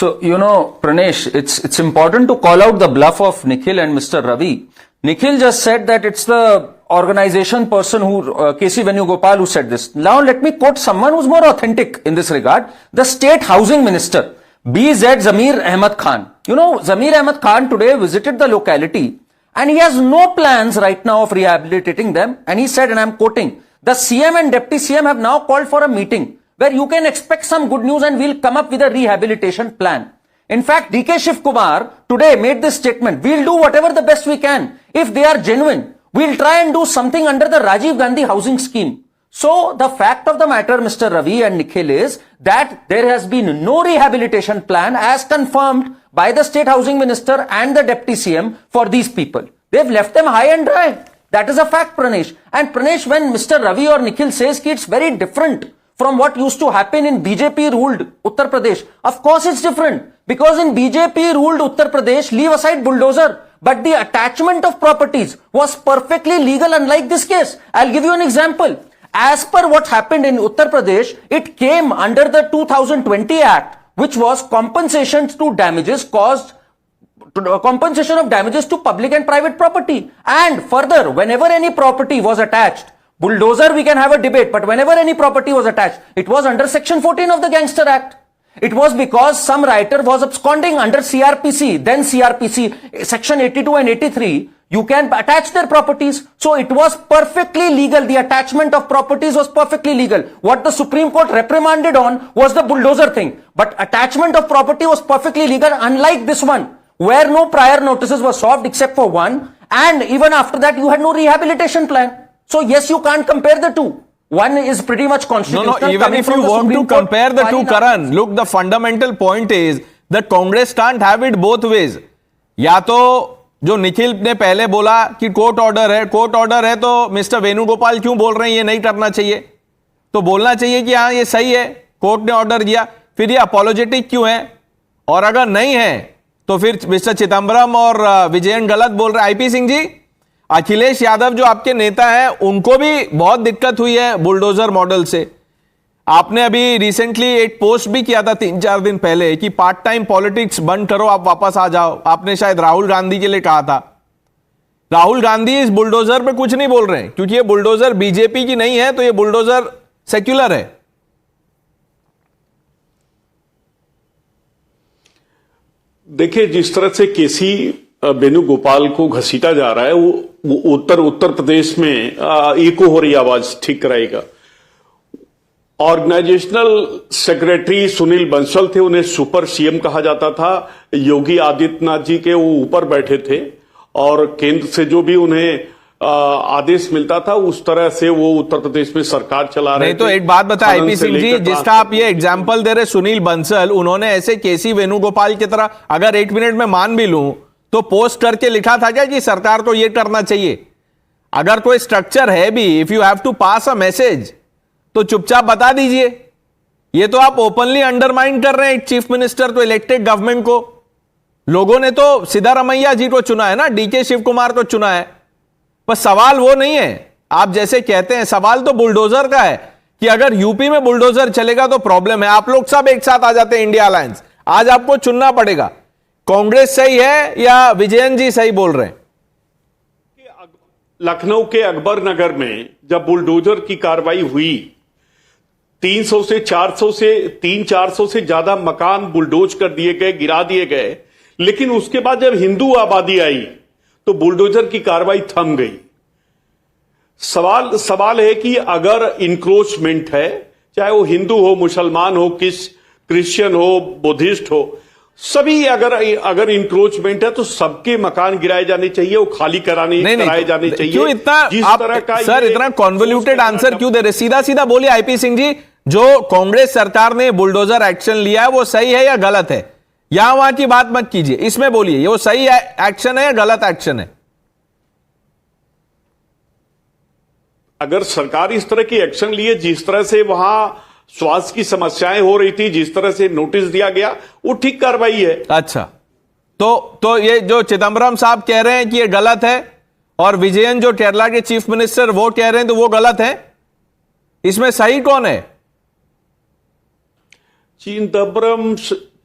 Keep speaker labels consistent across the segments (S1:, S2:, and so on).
S1: So, Pranesh, it's important to call out the bluff of Nikhil and Mr. Ravi. Nikhil just said that it's the organization person who, K.C. Venugopal, who said this. Now, let me quote someone who's more authentic in this regard. The State Housing Minister, B.Z. Zamir Ahmad Khan. Zamir Ahmad Khan today visited the locality and he has no plans right now of rehabilitating them. And he said, and I'm quoting, the CM and Deputy CM have now called for a meeting where you can expect some good news and we'll come up with a rehabilitation plan. In fact, DK Shiv Kumar today made this statement, we'll do whatever the best we can. If they are genuine, we'll try and do something under the Rajiv Gandhi housing scheme. So the fact of the matter, Mr. Ravi and Nikhil, is that there has been no rehabilitation plan as confirmed by the State Housing Minister and the Deputy CM for these people. They've left them high and dry. That is a fact, Pranesh. And Pranesh, when Mr. Ravi or Nikhil says that it's very different from what used to happen in BJP-ruled Uttar Pradesh, of course it's different. Because in BJP-ruled Uttar Pradesh, leave aside bulldozer, but the attachment of properties was perfectly legal, unlike this case. I'll give you an example. As per what happened in Uttar Pradesh, it came under the 2020 Act, which was compensation of damages to public and private property. And further, whenever any property was attached, bulldozer we can have a debate, but whenever any property was attached, it was under Section 14 of the Gangster Act. It was because some writer was absconding under CRPC, then CRPC, Section 82 and 83, you can attach their properties. So it was perfectly legal. The attachment of properties was perfectly legal. What the Supreme Court reprimanded on was the bulldozer thing. But attachment of property was perfectly legal, unlike this one, where no prior notices were served except for one. And even after that, you had no rehabilitation plan. So yes, you can't compare the two. One is pretty much constitutional.
S2: No, even if you want to compare the two, Karan, look, the fundamental point is that Congress can't have it both ways. या तो जो निखिल ने पहले बोला कि court order है तो mister Venugopal क्यों बोल रहे हैं ये नहीं करना चाहिए, तो बोलना चाहिए कि हाँ ये सही है, कोर्ट ने ऑर्डर दिया, फिर ये अपोलोजेटिक क्यों है, और अगर नहीं है तो फिर मिस्टर चिदम्बरम और विजयन गलत बोल रहे हैं। आईपी सिंह जी, अखिलेश यादव जो आपके नेता हैं उनको भी बहुत दिक्कत हुई है बुलडोजर मॉडल से। आपने अभी रिसेंटली एक पोस्ट भी किया था 3-4 दिन पहले कि पार्ट टाइम पॉलिटिक्स बंद करो, आप वापस आ जाओ। आपने शायद राहुल गांधी के लिए कहा था। राहुल गांधी इस बुलडोजर पे कुछ नहीं बोल रहे हैं क्योंकि ये बुलडोजर बीजेपी की नहीं है, तो ये बुलडोजर सेक्युलर है।
S3: देखिए, जिस तरह से केसी वेणुगोपाल को घसीटा जा रहा है वो उत्तर प्रदेश में एको हो रही आवाज ठीक कराएगा। ऑर्गेनाइजेशनल सेक्रेटरी सुनील बंसल थे, उन्हें सुपर सीएम कहा जाता था। योगी आदित्यनाथ जी के वो ऊपर बैठे थे और केंद्र से जो भी उन्हें आदेश मिलता था उस तरह से वो उत्तर प्रदेश में सरकार चला रहे थे।
S2: तो एक बात बता आईपी सिंह जी, जिसका आप ये एग्जाम्पल दे रहे सुनील बंसल, उन्होंने ऐसे केसी वेणुगोपाल की तरह, अगर 1 मिनट में मान भी लूं, तो पोस्ट करके लिखा था क्या कि सरकार को ये करना चाहिए? अगर कोई स्ट्रक्चर है भी, if you have to pass a message, तो चुपचाप बता दीजिए। ये तो आप ओपनली अंडरमाइन कर रहे हैं एक चीफ मिनिस्टर तो इलेक्टेड गवर्नमेंट को। लोगों ने तो सिद्धारमैया जी को चुना है ना, डीके शिव कुमार को चुना है। पर सवाल वो नहीं है आप जैसे कहते हैं, सवाल तो बुलडोजर का है कि अगर यूपी में बुलडोजर चलेगा तो प्रॉब्लम है। आप लोग सब एक साथ आ जाते हैं इंडिया अलायंस, आज आपको चुनना पड़ेगा कांग्रेस सही है या विजयन जी सही बोल रहे हैं।
S3: लखनऊ के अकबर नगर में जब बुलडोजर की कार्रवाई हुई, 300 से 400 से ज्यादा मकान बुलडोज कर दिए गए, गिरा दिए गए। लेकिन उसके बाद जब हिंदू आबादी आई तो बुलडोजर की कार्रवाई थम गई। सवाल है कि अगर इंक्रोचमेंट है, चाहे वो हिंदू हो, मुसलमान हो, क्रिश्चियन हो, बुद्धिस्ट हो, सभी अगर इंक्रोचमेंट है तो सबके मकान गिराए जाने चाहिए, वो खाली कराए जाने चाहिए।
S2: क्यों इतना जिस तरह का सर इतना कॉन्वोल्यूटेड आंसर क्यों दे रहे? सीधा सीधा बोलिए आईपी सिंह जी, जो कांग्रेस सरकार ने बुलडोजर एक्शन लिया है वो सही है या गलत है? यहां वहां की बात मत कीजिए, इसमें बोलिए वो सही एक्शन है या गलत एक्शन है?
S3: अगर सरकार इस तरह की एक्शन लिए, जिस तरह से वहां स्वास्थ्य की समस्याएं हो रही थी, जिस तरह से नोटिस दिया गया, वो ठीक कार्रवाई है।
S2: अच्छा, तो ये जो चिदम्बरम साहब कह रहे हैं कि ये गलत है और विजयन जो केरला के चीफ मिनिस्टर वो कह रहे हैं तो वो गलत है, इसमें सही कौन है?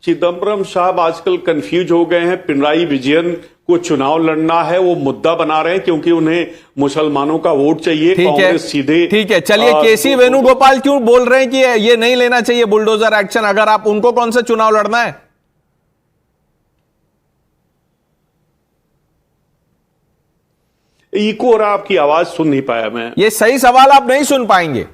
S3: चिदम्बरम साहब आजकल कंफ्यूज हो गए हैं। पिनराई विजयन को चुनाव लड़ना है, वो मुद्दा बना रहे हैं क्योंकि उन्हें मुसलमानों का वोट चाहिए।
S2: ठीक है,
S3: कांग्रेस सीधे
S2: ठीक है। चलिए, केसी वेणुगोपाल क्यों बोल रहे हैं कि ये नहीं लेना चाहिए बुलडोजर एक्शन? अगर आप उनको कौन सा चुनाव लड़ना है?
S3: इको और आपकी आवाज सुन नहीं पाया मैं।
S2: ये सही सवाल आप नहीं सुन पाएंगे।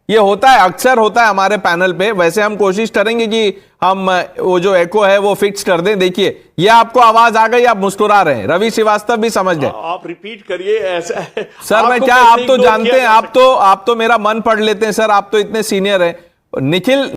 S2: ये होता है, अक्सर होता है हमारे पैनल पे। वैसे हम कोशिश करेंगे कि हम वो जो एको है वो फिक्स कर दें। देखिए, ये आपको आवाज आ गई, आप मुस्कुरा रहे हैं। रवि श्रीवास्तव भी समझ गए।
S3: आप रिपीट करिए। ऐसा
S2: सर, मैं क्या, आप तो जानते हैं, आप तो मेरा मन पढ़ लेते हैं सर, आप तो इतने सीनियर हैं। निखिल